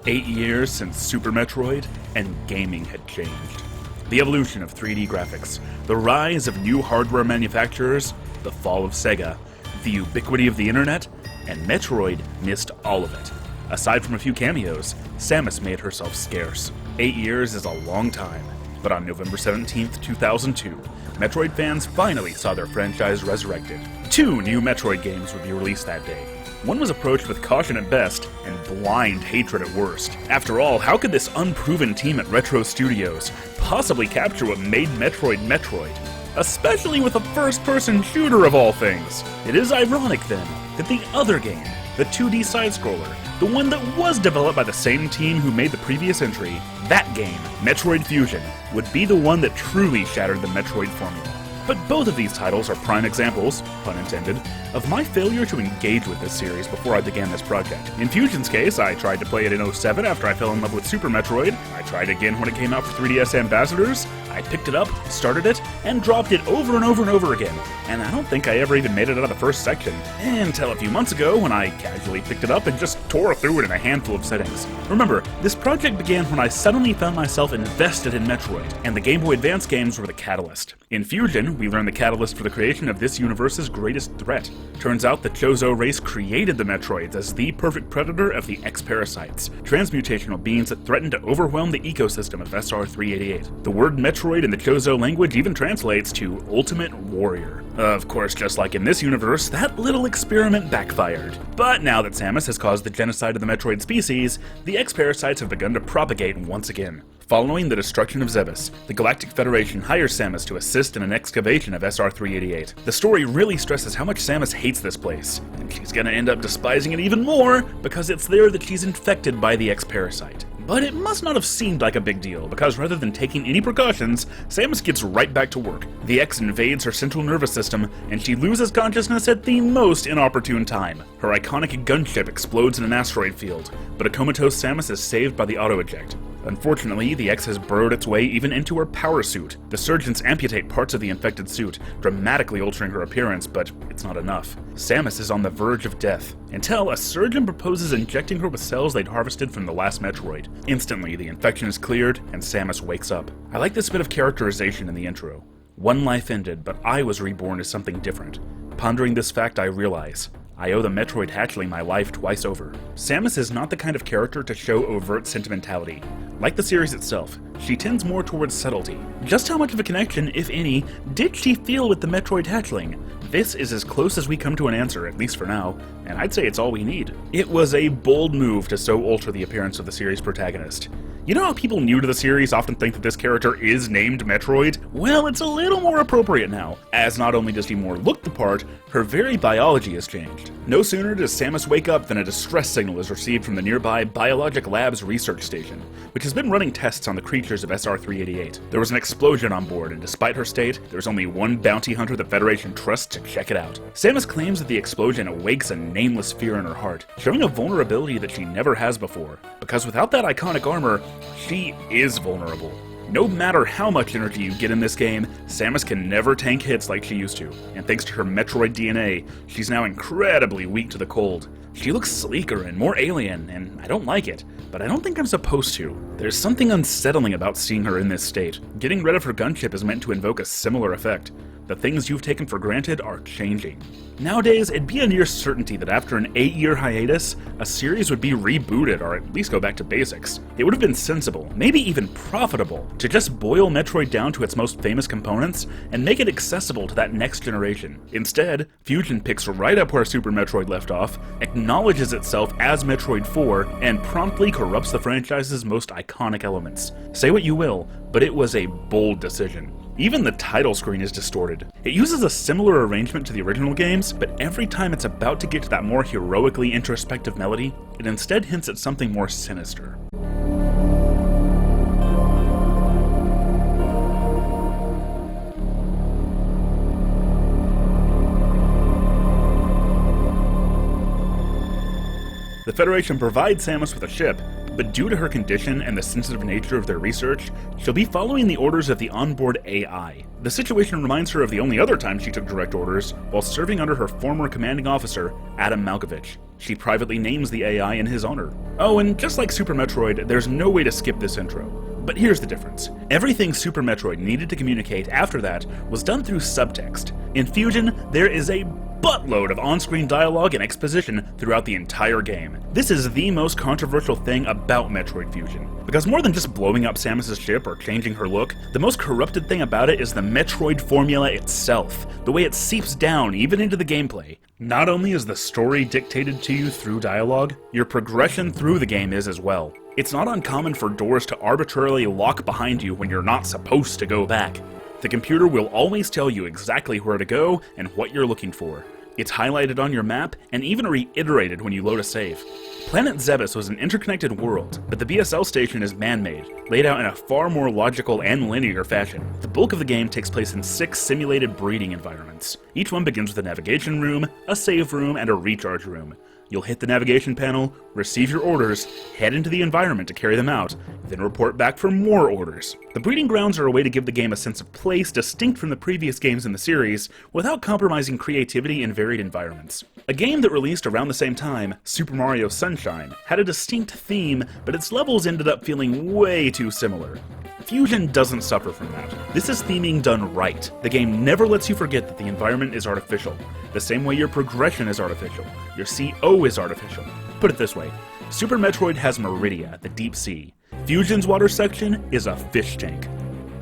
8 years since Super Metroid, and gaming had changed. The evolution of 3D graphics, the rise of new hardware manufacturers, the fall of Sega, the ubiquity of the internet, and Metroid missed all of it. Aside from a few cameos, Samus made herself scarce. 8 years is a long time, but on November 17th, 2002, Metroid fans finally saw their franchise resurrected. 2 new Metroid games would be released that day. One was approached with caution at best, and blind hatred at worst. After all, how could this unproven team at Retro Studios possibly capture what made Metroid Metroid? Especially with a first-person shooter of all things. It is ironic, then, that the other game, the 2D side-scroller, the one that was developed by the same team who made the previous entry, that game, Metroid Fusion, would be the one that truly shattered the Metroid formula. But both of these titles are prime examples, pun intended, of my failure to engage with this series before I began this project. In Fusion's case, I tried to play it in 2007 after I fell in love with Super Metroid. I tried again when it came out for 3DS Ambassadors. I picked it up, started it, and dropped it over and over and over again. And I don't think I ever even made it out of the first section. Until a few months ago, when I casually picked it up and just tore through it in a handful of settings. Remember, this project began when I suddenly found myself invested in Metroid, and the Game Boy Advance games were the catalyst. In Fusion, we learned the catalyst for the creation of this universe's greatest threat. Turns out the Chozo race created the Metroids as the perfect predator of the X-Parasites, transmutational beings that threatened to overwhelm the ecosystem of SR-388. The word Metroid in the Chozo language even translates to Ultimate Warrior. Of course, just like in this universe, that little experiment backfired. But now that Samus has caused the genocide of the Metroid species, the X-Parasites have begun to propagate once again. Following the destruction of Zebes, the Galactic Federation hires Samus to assist in an excavation of SR-388. The story really stresses how much Samus hates this place, and she's gonna end up despising it even more because it's there that she's infected by the X-Parasite. But it must not have seemed like a big deal, because rather than taking any precautions, Samus gets right back to work. The X invades her central nervous system, and she loses consciousness at the most inopportune time. Her iconic gunship explodes in an asteroid field, but a comatose Samus is saved by the auto-eject. Unfortunately, the X has burrowed its way even into her power suit. The surgeons amputate parts of the infected suit, dramatically altering her appearance, but it's not enough. Samus is on the verge of death, until a surgeon proposes injecting her with cells they'd harvested from the last Metroid. Instantly, the infection is cleared, and Samus wakes up. I like this bit of characterization in the intro. One life ended, but I was reborn as something different. Pondering this fact, I realize I owe the Metroid hatchling my life twice over. Samus is not the kind of character to show overt sentimentality. Like the series itself, she tends more towards subtlety. Just how much of a connection, if any, did she feel with the Metroid hatchling? This is as close as we come to an answer, at least for now, and I'd say it's all we need. It was a bold move to so alter the appearance of the series' protagonist. You know how people new to the series often think that this character is named Metroid? Well, it's a little more appropriate now, as not only does she more look the part, her very biology has changed. No sooner does Samus wake up than a distress signal is received from the nearby Biologic Labs research station, which has been running tests on the creatures of SR-388. There was an explosion on board, and despite her state, there's only one bounty hunter the Federation trusts to check it out. Samus claims that the explosion awakes a nameless fear in her heart, showing a vulnerability that she never has before, because without that iconic armor, she is vulnerable. No matter how much energy you get in this game, Samus can never tank hits like she used to, and thanks to her Metroid DNA, she's now incredibly weak to the cold. She looks sleeker and more alien, and I don't like it, but I don't think I'm supposed to. There's something unsettling about seeing her in this state. Getting rid of her gunship is meant to invoke a similar effect. The things you've taken for granted are changing. Nowadays, it'd be a near certainty that after an 8-year hiatus, a series would be rebooted or at least go back to basics. It would have been sensible, maybe even profitable, to just boil Metroid down to its most famous components and make it accessible to that next generation. Instead, Fusion picks right up where Super Metroid left off, acknowledges itself as Metroid 4, and promptly corrupts the franchise's most iconic elements. Say what you will, but it was a bold decision. Even the title screen is distorted. It uses a similar arrangement to the original games, but every time it's about to get to that more heroically introspective melody, it instead hints at something more sinister. The Federation provides Samus with a ship, but due to her condition and the sensitive nature of their research, she'll be following the orders of the onboard AI. The situation reminds her of the only other time she took direct orders, while serving under her former commanding officer, Adam Malkovich. She privately names the AI in his honor. Oh, and just like Super Metroid, there's no way to skip this intro. But here's the difference. Everything Super Metroid needed to communicate after that was done through subtext. In Fusion, there is a buttload of on-screen dialogue and exposition throughout the entire game. This is the most controversial thing about Metroid Fusion, because more than just blowing up Samus' ship or changing her look, the most corrupted thing about it is the Metroid formula itself, the way it seeps down even into the gameplay. Not only is the story dictated to you through dialogue, your progression through the game is as well. It's not uncommon for doors to arbitrarily lock behind you when you're not supposed to go back. The computer will always tell you exactly where to go and what you're looking for. It's highlighted on your map and even reiterated when you load a save. Planet Zebes was an interconnected world, but the BSL station is man-made, laid out in a far more logical and linear fashion. The bulk of the game takes place in 6 simulated breeding environments. Each one begins with a navigation room, a save room, and a recharge room. You'll hit the navigation panel, receive your orders, head into the environment to carry them out, then report back for more orders. The breeding grounds are a way to give the game a sense of place distinct from the previous games in the series, without compromising creativity in varied environments. A game that released around the same time, Super Mario Sunshine, had a distinct theme, but its levels ended up feeling way too similar. Fusion doesn't suffer from that. This is theming done right. The game never lets you forget that the environment is artificial, the same way your progression is artificial, your CO is artificial. Put it this way, Super Metroid has Meridia, the deep sea. Fusion's water section is a fish tank.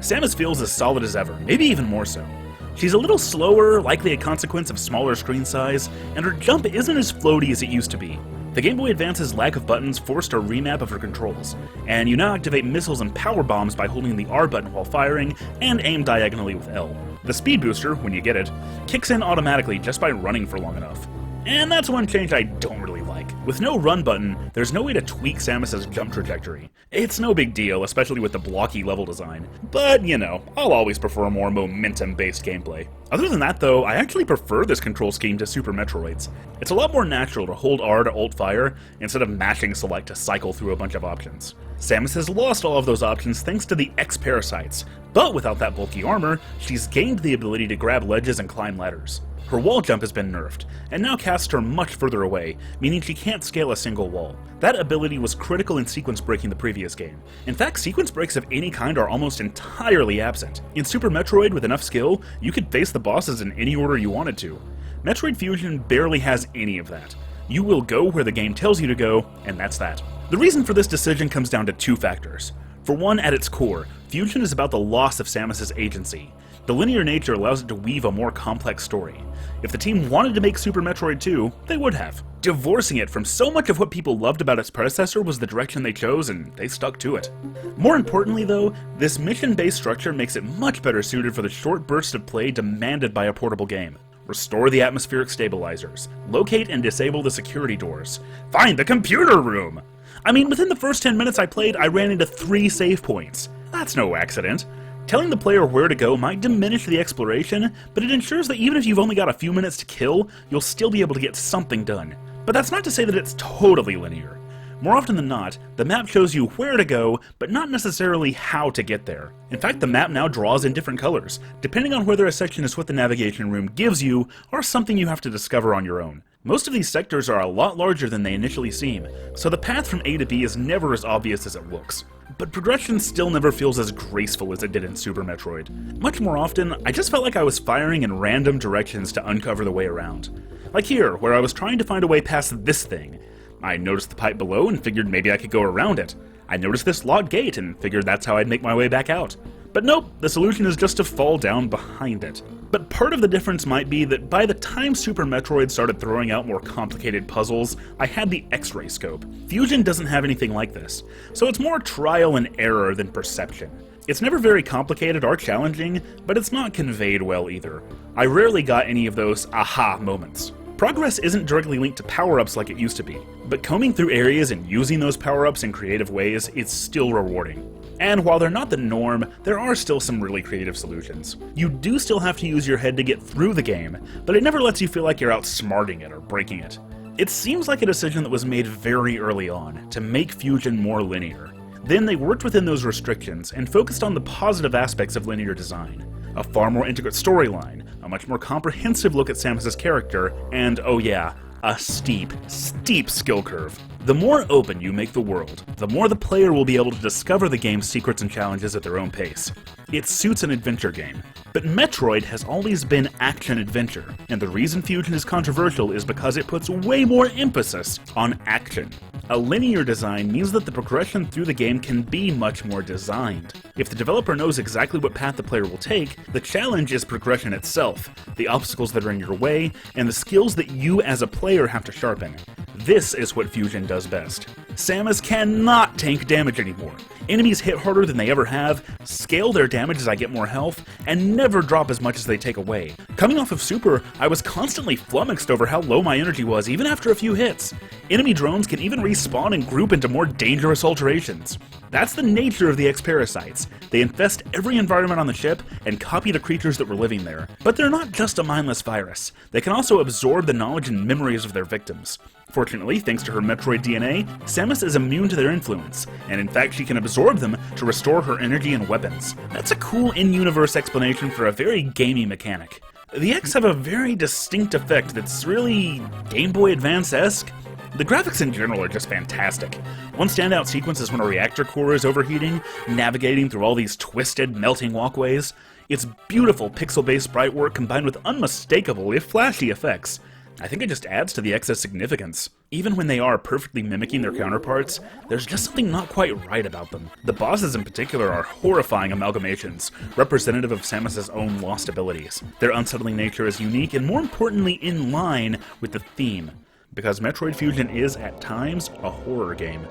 Samus feels as solid as ever, maybe even more so. She's a little slower, likely a consequence of smaller screen size, and her jump isn't as floaty as it used to be. The Game Boy Advance's lack of buttons forced a remap of her controls, and you now activate missiles and power bombs by holding the R button while firing, and aim diagonally with L. The speed booster, when you get it, kicks in automatically just by running for long enough. And that's one change I don't really like. With no run button, there's no way to tweak Samus's jump trajectory. It's no big deal, especially with the blocky level design. But, you know, I'll always prefer more momentum-based gameplay. Other than that though, I actually prefer this control scheme to Super Metroid's. It's a lot more natural to hold R to ult fire, instead of mashing select to cycle through a bunch of options. Samus has lost all of those options thanks to the X-Parasites, but without that bulky armor, she's gained the ability to grab ledges and climb ladders. Her wall jump has been nerfed, and now casts her much further away, meaning she can't scale a single wall. That ability was critical in sequence breaking the previous game. In fact, sequence breaks of any kind are almost entirely absent. In Super Metroid, with enough skill, you could face the bosses in any order you wanted to. Metroid Fusion barely has any of that. You will go where the game tells you to go, and that's that. The reason for this decision comes down to 2 factors. For one, at its core, Fusion is about the loss of Samus's agency. The linear nature allows it to weave a more complex story. If the team wanted to make Super Metroid 2, they would have. Divorcing it from so much of what people loved about its predecessor was the direction they chose, and they stuck to it. More importantly though, this mission-based structure makes it much better suited for the short bursts of play demanded by a portable game. Restore the atmospheric stabilizers, locate and disable the security doors, find the computer room! I mean, within the first 10 minutes I played, I ran into 3 save points. That's no accident. Telling the player where to go might diminish the exploration, but it ensures that even if you've only got a few minutes to kill, you'll still be able to get something done. But that's not to say that it's totally linear. More often than not, the map shows you where to go, but not necessarily how to get there. In fact, the map now draws in different colors, depending on whether a section is what the navigation room gives you, or something you have to discover on your own. Most of these sectors are a lot larger than they initially seem, so the path from A to B is never as obvious as it looks. But progression still never feels as graceful as it did in Super Metroid. Much more often, I just felt like I was firing in random directions to uncover the way around. Like here, where I was trying to find a way past this thing. I noticed the pipe below and figured maybe I could go around it. I noticed this locked gate and figured that's how I'd make my way back out. But nope, the solution is just to fall down behind it. But part of the difference might be that by the time Super Metroid started throwing out more complicated puzzles, I had the X-ray scope. Fusion doesn't have anything like this, so it's more trial and error than perception. It's never very complicated or challenging, but it's not conveyed well either. I rarely got any of those aha moments. Progress isn't directly linked to power-ups like it used to be, but combing through areas and using those power-ups in creative ways is still rewarding. And while they're not the norm, there are still some really creative solutions. You do still have to use your head to get through the game, but it never lets you feel like you're outsmarting it or breaking it. It seems like a decision that was made very early on, to make Fusion more linear. Then they worked within those restrictions and focused on the positive aspects of linear design. A far more intricate storyline, a much more comprehensive look at Samus's character, and oh yeah, a steep skill curve. The more open you make the world, the more the player will be able to discover the game's secrets and challenges at their own pace. It suits an adventure game. But Metroid has always been action-adventure, and the reason Fusion is controversial is because it puts way more emphasis on action. A linear design means that the progression through the game can be much more designed. If the developer knows exactly what path the player will take, the challenge is progression itself, the obstacles that are in your way, and the skills that you as a player have to sharpen. This is what Fusion does best. Samus cannot tank damage anymore. Enemies hit harder than they ever have, scale their damage as I get more health, and never drop as much as they take away. Coming off of Super, I was constantly flummoxed over how low my energy was even after a few hits. Enemy drones can even respawn and group into more dangerous alterations. That's the nature of the X-Parasites. They infest every environment on the ship and copy the creatures that were living there. But they're not just a mindless virus. They can also absorb the knowledge and memories of their victims. Fortunately, thanks to her Metroid DNA, Samus is immune to their influence, and in fact she can absorb them to restore her energy and weapons. That's a cool in-universe explanation for a very gamey mechanic. The X have a very distinct effect that's really Game Boy Advance-esque. The graphics in general are just fantastic. One standout sequence is when a reactor core is overheating, navigating through all these twisted, melting walkways. It's beautiful pixel-based sprite work combined with unmistakable, if flashy, effects. I think it just adds to the X's significance. Even when they are perfectly mimicking their counterparts, there's just something not quite right about them. The bosses in particular are horrifying amalgamations, representative of Samus's own lost abilities. Their unsettling nature is unique and more importantly in line with the theme, because Metroid Fusion is, at times, a horror game.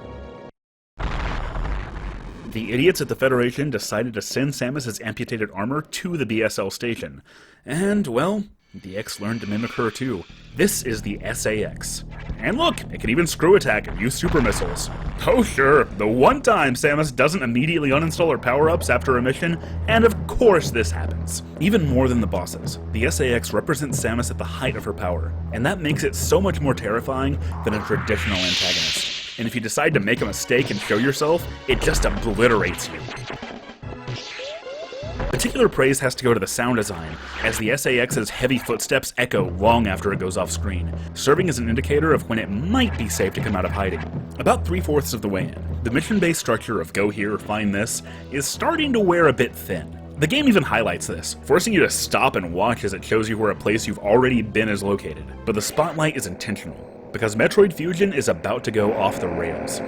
The idiots at the Federation decided to send Samus's amputated armor to the BSL station, and, well, the X learned to mimic her too. This is the SAX. And look, it can even screw attack and use super missiles. Oh sure, the one time Samus doesn't immediately uninstall her power-ups after a mission, and of course this happens. Even more than the bosses, the SAX represents Samus at the height of her power, and that makes it so much more terrifying than a traditional antagonist. And if you decide to make a mistake and show yourself, it just obliterates you. Particular praise has to go to the sound design, as the SAX's heavy footsteps echo long after it goes off screen, serving as an indicator of when it might be safe to come out of hiding. About 3/4 of the way in, the mission-based structure of go here, find this, is starting to wear a bit thin. The game even highlights this, forcing you to stop and watch as it shows you where a place you've already been is located. But the spotlight is intentional, because Metroid Fusion is about to go off the rails.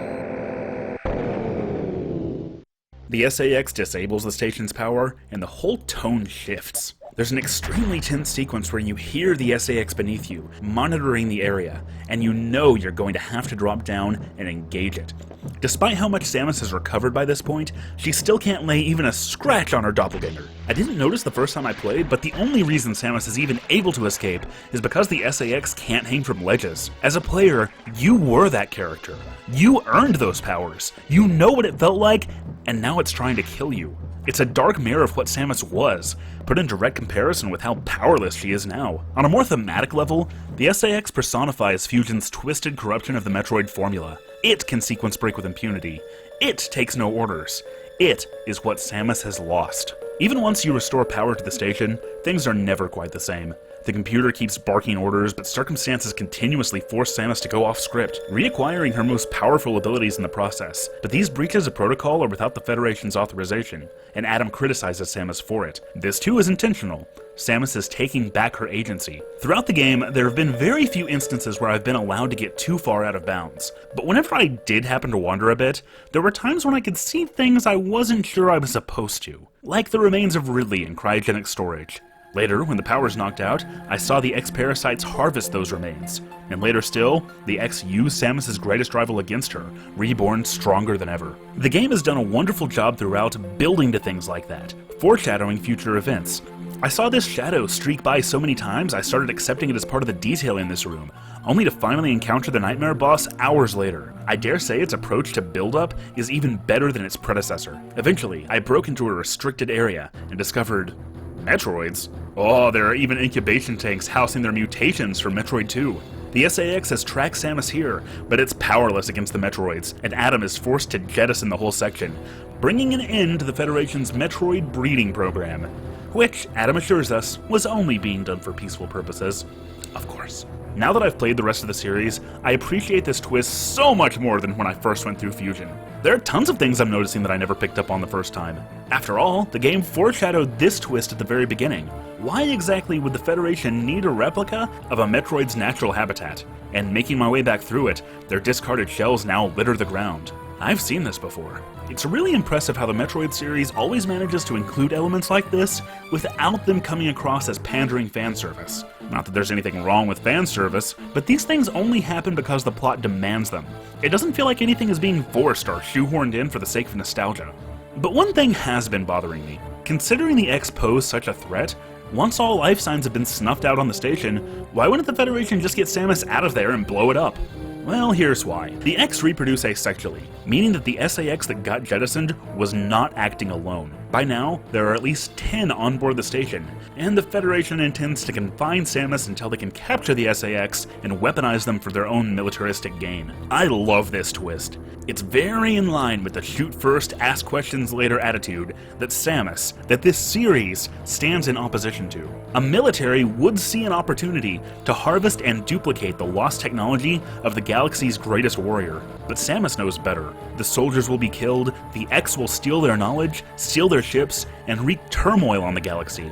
The SAX disables the station's power, and the whole tone shifts. There's an extremely tense sequence where you hear the SAX beneath you, monitoring the area, and you know you're going to have to drop down and engage it. Despite how much Samus has recovered by this point, she still can't lay even a scratch on her doppelganger. I didn't notice the first time I played, but the only reason Samus is even able to escape is because the SAX can't hang from ledges. As a player, you were that character. You earned those powers. You know what it felt like, and now it's trying to kill you. It's a dark mirror of what Samus was, put in direct comparison with how powerless she is now. On a more thematic level, the SAX personifies Fusion's twisted corruption of the Metroid formula. It can sequence break with impunity. It takes no orders. It is what Samus has lost. Even once you restore power to the station, things are never quite the same. The computer keeps barking orders, but circumstances continuously force Samus to go off script, reacquiring her most powerful abilities in the process. But these breaches of protocol are without the Federation's authorization, and Adam criticizes Samus for it. This too is intentional. Samus is taking back her agency. Throughout the game, there have been very few instances where I've been allowed to get too far out of bounds. But whenever I did happen to wander a bit, there were times when I could see things I wasn't sure I was supposed to. Like the remains of Ridley in cryogenic storage. Later, when the power's knocked out, I saw the X-Parasites harvest those remains. And later still, the X used Samus's greatest rival against her, reborn stronger than ever. The game has done a wonderful job throughout building to things like that, foreshadowing future events. I saw this shadow streak by so many times I started accepting it as part of the detail in this room, only to finally encounter the nightmare boss hours later. I dare say its approach to build-up is even better than its predecessor. Eventually, I broke into a restricted area and discovered Metroids? Oh, there are even incubation tanks housing their mutations from Metroid 2. The SAX has tracked Samus here, but it's powerless against the Metroids, and Adam is forced to jettison the whole section, bringing an end to the Federation's Metroid breeding program, which, Adam assures us, was only being done for peaceful purposes. Of course. Now that I've played the rest of the series, I appreciate this twist so much more than when I first went through Fusion. There are tons of things I'm noticing that I never picked up on the first time. After all, the game foreshadowed this twist at the very beginning. Why exactly would the Federation need a replica of a Metroid's natural habitat? And making my way back through it, their discarded shells now litter the ground. I've seen this before. It's really impressive how the Metroid series always manages to include elements like this without them coming across as pandering fan service. Not that there's anything wrong with fan service, but these things only happen because the plot demands them. It doesn't feel like anything is being forced or shoehorned in for the sake of nostalgia. But one thing has been bothering me. Considering the X pose such a threat, once all life signs have been snuffed out on the station, why wouldn't the Federation just get Samus out of there and blow it up? Well, here's why. The X reproduce asexually, meaning that the SAX that got jettisoned was not acting alone. By now, there are at least 10 on board the station, and the Federation intends to confine Samus until they can capture the SAX and weaponize them for their own militaristic gain. I love this twist. It's very in line with the shoot first, ask questions later attitude that this series stands in opposition to. A military would see an opportunity to harvest and duplicate the lost technology of the galaxy's greatest warrior. But Samus knows better. The soldiers will be killed, the X will steal their knowledge, steal their ships, and wreak turmoil on the galaxy.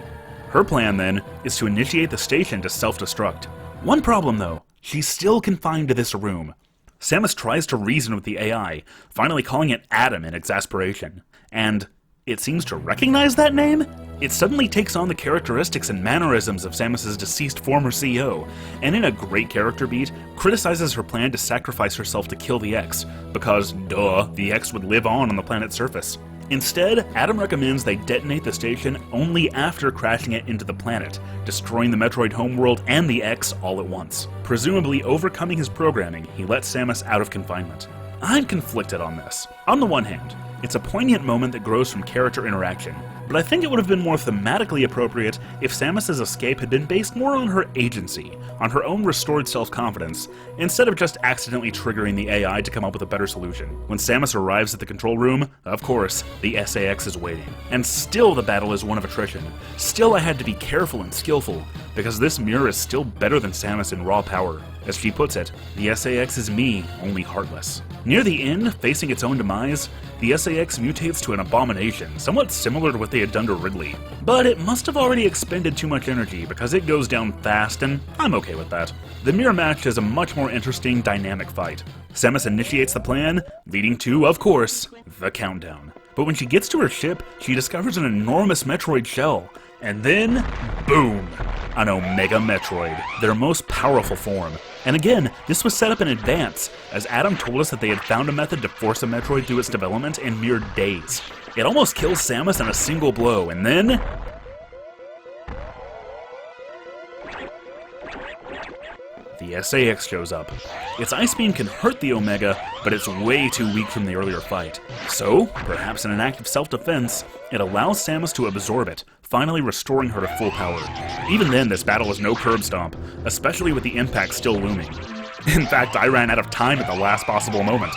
Her plan, then, is to initiate the station to self-destruct. One problem, though, she's still confined to this room. Samus tries to reason with the AI, finally calling it Adam in exasperation. And it seems to recognize that name? It suddenly takes on the characteristics and mannerisms of Samus's deceased former CEO, and in a great character beat, criticizes her plan to sacrifice herself to kill the X, because, duh, the X would live on the planet's surface. Instead, Adam recommends they detonate the station only after crashing it into the planet, destroying the Metroid homeworld and the X all at once. Presumably overcoming his programming, he lets Samus out of confinement. I'm conflicted on this. On the one hand, it's a poignant moment that grows from character interaction, but I think it would have been more thematically appropriate if Samus's escape had been based more on her agency, on her own restored self-confidence, instead of just accidentally triggering the AI to come up with a better solution. When Samus arrives at the control room, of course, the SAX is waiting. And still the battle is one of attrition. Still I had to be careful and skillful, because this mirror is still better than Samus in raw power. As she puts it, the SAX is me, only heartless. Near the end, facing its own demise, the SAX mutates to an abomination, somewhat similar to what they had done to Ridley. But it must have already expended too much energy because it goes down fast, and I'm okay with that. The mirror match is a much more interesting, dynamic fight. Samus initiates the plan, leading to, of course, the countdown. But when she gets to her ship, she discovers an enormous Metroid shell. And then, boom! An Omega Metroid, their most powerful form. And again, this was set up in advance, as Adam told us that they had found a method to force a Metroid through its development in mere days. It almost kills Samus in a single blow, and then... the SAX shows up. Its ice beam can hurt the Omega, but it's way too weak from the earlier fight. So, perhaps in an act of self-defense, it allows Samus to absorb it, finally restoring her to full power. Even then, this battle is no curb stomp, especially with the impact still looming. In fact, I ran out of time at the last possible moment.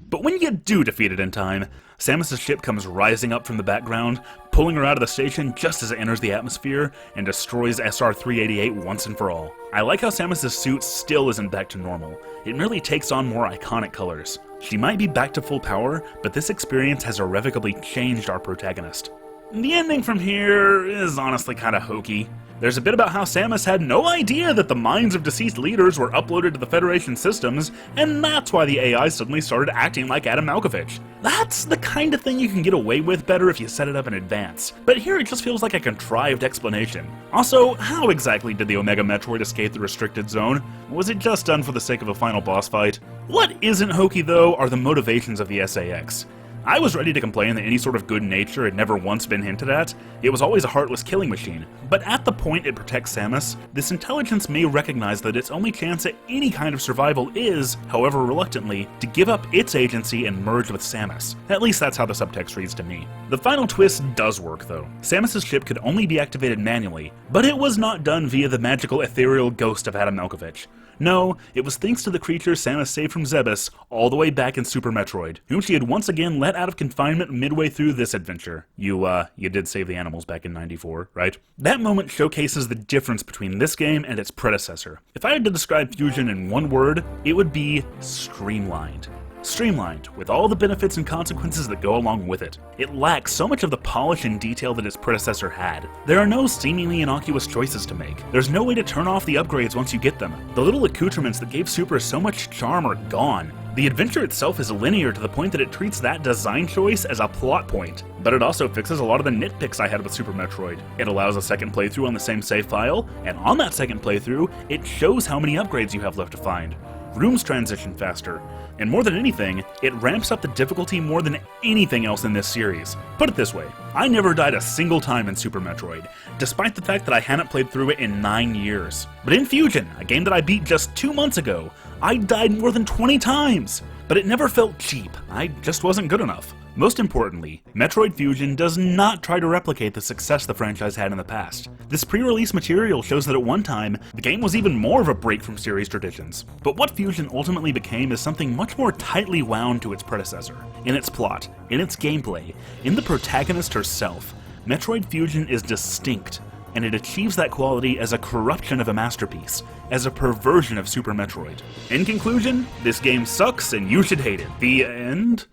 But when you do defeat it in time, Samus' ship comes rising up from the background, pulling her out of the station just as it enters the atmosphere, and destroys SR-388 once and for all. I like how Samus' suit still isn't back to normal. It merely takes on more iconic colors. She might be back to full power, but this experience has irrevocably changed our protagonist. The ending from here is honestly kinda hokey. There's a bit about how Samus had no idea that the minds of deceased leaders were uploaded to the Federation systems, and that's why the AI suddenly started acting like Adam Malkovich. That's the kind of thing you can get away with better if you set it up in advance, but here it just feels like a contrived explanation. Also, how exactly did the Omega Metroid escape the restricted zone? Was it just done for the sake of a final boss fight? What isn't hokey though are the motivations of the SAX. I was ready to complain that any sort of good nature had never once been hinted at. It was always a heartless killing machine. But at the point it protects Samus, this intelligence may recognize that its only chance at any kind of survival is, however reluctantly, to give up its agency and merge with Samus. At least that's how the subtext reads to me. The final twist does work though. Samus's ship could only be activated manually, but it was not done via the magical ethereal ghost of Adam Malkovich. No, it was thanks to the creature Samus saved from Zebes all the way back in Super Metroid, whom she had once again let out of confinement midway through this adventure. You did save the animals back in 94, right? That moment showcases the difference between this game and its predecessor. If I had to describe Fusion in one word, it would be streamlined. Streamlined, with all the benefits and consequences that go along with it. It lacks so much of the polish and detail that its predecessor had. There are no seemingly innocuous choices to make. There's no way to turn off the upgrades once you get them. The little accoutrements that gave Super so much charm are gone. The adventure itself is linear to the point that it treats that design choice as a plot point. But it also fixes a lot of the nitpicks I had with Super Metroid. It allows a second playthrough on the same save file, and on that second playthrough, it shows how many upgrades you have left to find. Rooms transition faster, and more than anything, it ramps up the difficulty more than anything else in this series. Put it this way, I never died a single time in Super Metroid, despite the fact that I hadn't played through it in 9 years. But in Fusion, a game that I beat just 2 months ago, I died more than 20 times! But it never felt cheap, I just wasn't good enough. Most importantly, Metroid Fusion does not try to replicate the success the franchise had in the past. This pre-release material shows that at one time, the game was even more of a break from series traditions. But what Fusion ultimately became is something much more tightly wound to its predecessor. In its plot, in its gameplay, in the protagonist herself, Metroid Fusion is distinct, and it achieves that quality as a corruption of a masterpiece, as a perversion of Super Metroid. In conclusion, this game sucks and you should hate it. The end?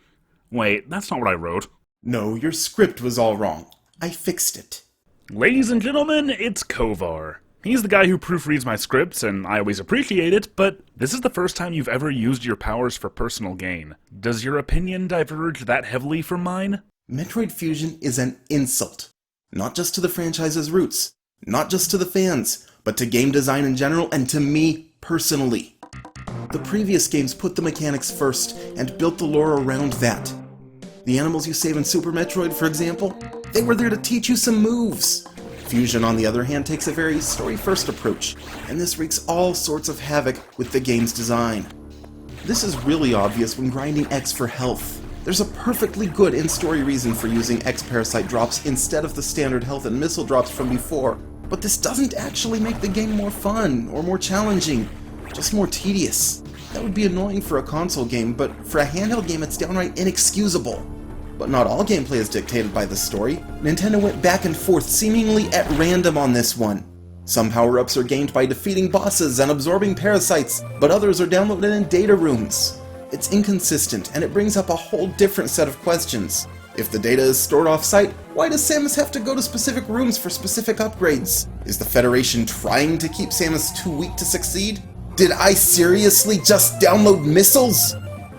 Wait, that's not what I wrote. No, your script was all wrong. I fixed it. Ladies and gentlemen, it's Kovar. He's the guy who proofreads my scripts, and I always appreciate it, but this is the first time you've ever used your powers for personal gain. Does your opinion diverge that heavily from mine? Metroid Fusion is an insult. Not just to the franchise's roots, not just to the fans, but to game design in general and to me personally. The previous games put the mechanics first and built the lore around that. The animals you save in Super Metroid, for example, they were there to teach you some moves. Fusion, on the other hand, takes a very story-first approach, and this wreaks all sorts of havoc with the game's design. This is really obvious when grinding X for health. There's a perfectly good in-story reason for using X-Parasite drops instead of the standard health and missile drops from before, but this doesn't actually make the game more fun or more challenging, just more tedious. That would be annoying for a console game, but for a handheld game it's downright inexcusable. But not all gameplay is dictated by the story. Nintendo went back and forth seemingly at random on this one. Some power-ups are gained by defeating bosses and absorbing parasites, but others are downloaded in data rooms. It's inconsistent, and it brings up a whole different set of questions. If the data is stored off-site, why does Samus have to go to specific rooms for specific upgrades? Is the Federation trying to keep Samus too weak to succeed? Did I seriously just download missiles?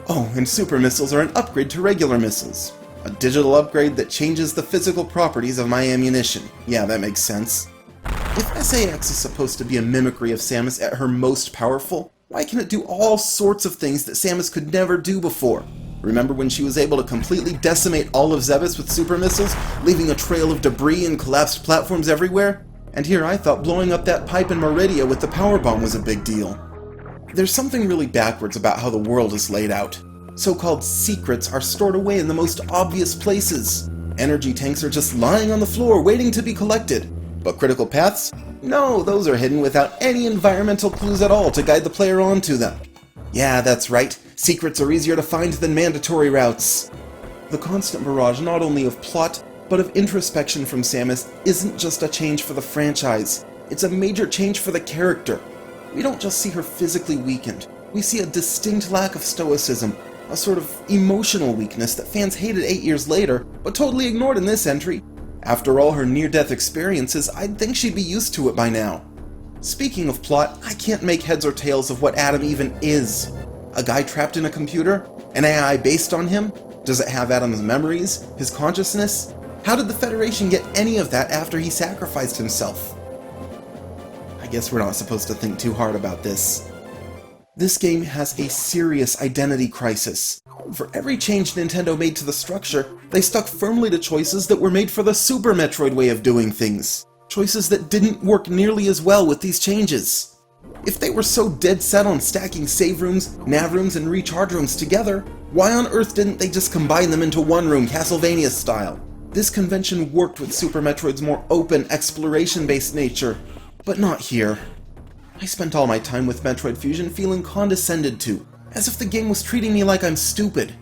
Oh, and super missiles are an upgrade to regular missiles. A digital upgrade that changes the physical properties of my ammunition. Yeah, that makes sense. If SA-X is supposed to be a mimicry of Samus at her most powerful, why can it do all sorts of things that Samus could never do before? Remember when she was able to completely decimate all of Zebes with super missiles, leaving a trail of debris and collapsed platforms everywhere? And here I thought blowing up that pipe in Meridia with the power bomb was a big deal. There's something really backwards about how the world is laid out. So-called secrets are stored away in the most obvious places. Energy tanks are just lying on the floor waiting to be collected. But critical paths? No, those are hidden without any environmental clues at all to guide the player onto them. Yeah, that's right. Secrets are easier to find than mandatory routes. The constant barrage not only of plot, but of introspection from Samus isn't just a change for the franchise. It's a major change for the character. We don't just see her physically weakened. We see a distinct lack of stoicism, a sort of emotional weakness that fans hated 8 years later, but totally ignored in this entry. After all her near-death experiences, I'd think she'd be used to it by now. Speaking of plot, I can't make heads or tails of what Adam even is. A guy trapped in a computer? An AI based on him? Does it have Adam's memories? His consciousness? How did the Federation get any of that after he sacrificed himself? I guess we're not supposed to think too hard about this. This game has a serious identity crisis. For every change Nintendo made to the structure, they stuck firmly to choices that were made for the Super Metroid way of doing things. Choices that didn't work nearly as well with these changes. If they were so dead set on stacking save rooms, nav rooms, and recharge rooms together, why on earth didn't they just combine them into one room, Castlevania style? This convention worked with Super Metroid's more open, exploration-based nature, but not here. I spent all my time with Metroid Fusion feeling condescended to, as if the game was treating me like I'm stupid.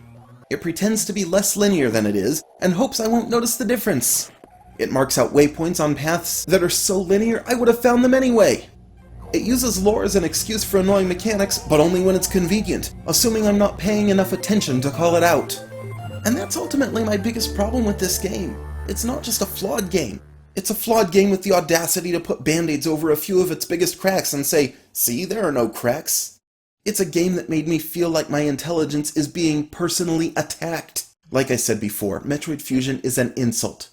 It pretends to be less linear than it is, and hopes I won't notice the difference. It marks out waypoints on paths that are so linear I would have found them anyway. It uses lore as an excuse for annoying mechanics, but only when it's convenient, assuming I'm not paying enough attention to call it out. And that's ultimately my biggest problem with this game. It's not just a flawed game. It's a flawed game with the audacity to put band-aids over a few of its biggest cracks and say, "See, there are no cracks." It's a game that made me feel like my intelligence is being personally attacked. Like I said before, Metroid Fusion is an insult.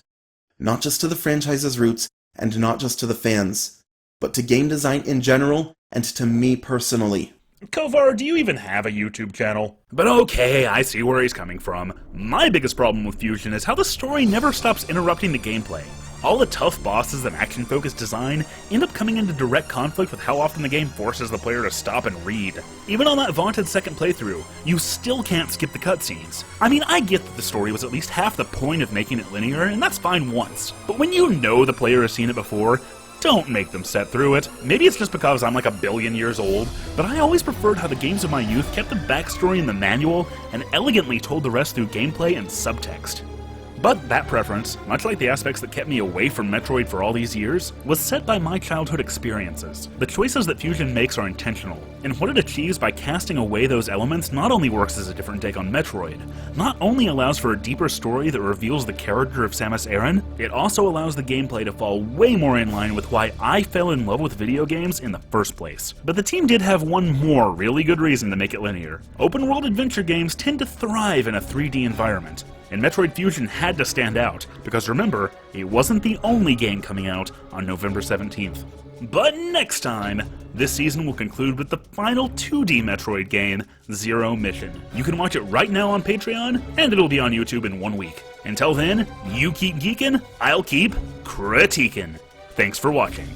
Not just to the franchise's roots, and not just to the fans, but to game design in general, and to me personally. Kovar, do you even have a YouTube channel? But okay, I see where he's coming from. My biggest problem with Fusion is how the story never stops interrupting the gameplay. All the tough bosses and action-focused design end up coming into direct conflict with how often the game forces the player to stop and read. Even on that vaunted second playthrough, you still can't skip the cutscenes. I mean, I get that the story was at least half the point of making it linear, and that's fine once. But when you know the player has seen it before, don't make them set through it. Maybe it's just because I'm like a billion years old, but I always preferred how the games of my youth kept the backstory in the manual and elegantly told the rest through gameplay and subtext. But that preference, much like the aspects that kept me away from Metroid for all these years, was set by my childhood experiences. The choices that Fusion makes are intentional, and what it achieves by casting away those elements not only works as a different take on Metroid, not only allows for a deeper story that reveals the character of Samus Aran, it also allows the gameplay to fall way more in line with why I fell in love with video games in the first place. But the team did have one more really good reason to make it linear. Open-world adventure games tend to thrive in a 3D environment, and Metroid Fusion had to stand out, because remember, it wasn't the only game coming out on November 17th. But next time, this season will conclude with the final 2D Metroid game, Zero Mission. You can watch it right now on Patreon, and it'll be on YouTube in 1 week. Until then, you keep geeking, I'll keep critiquing. Thanks for watching.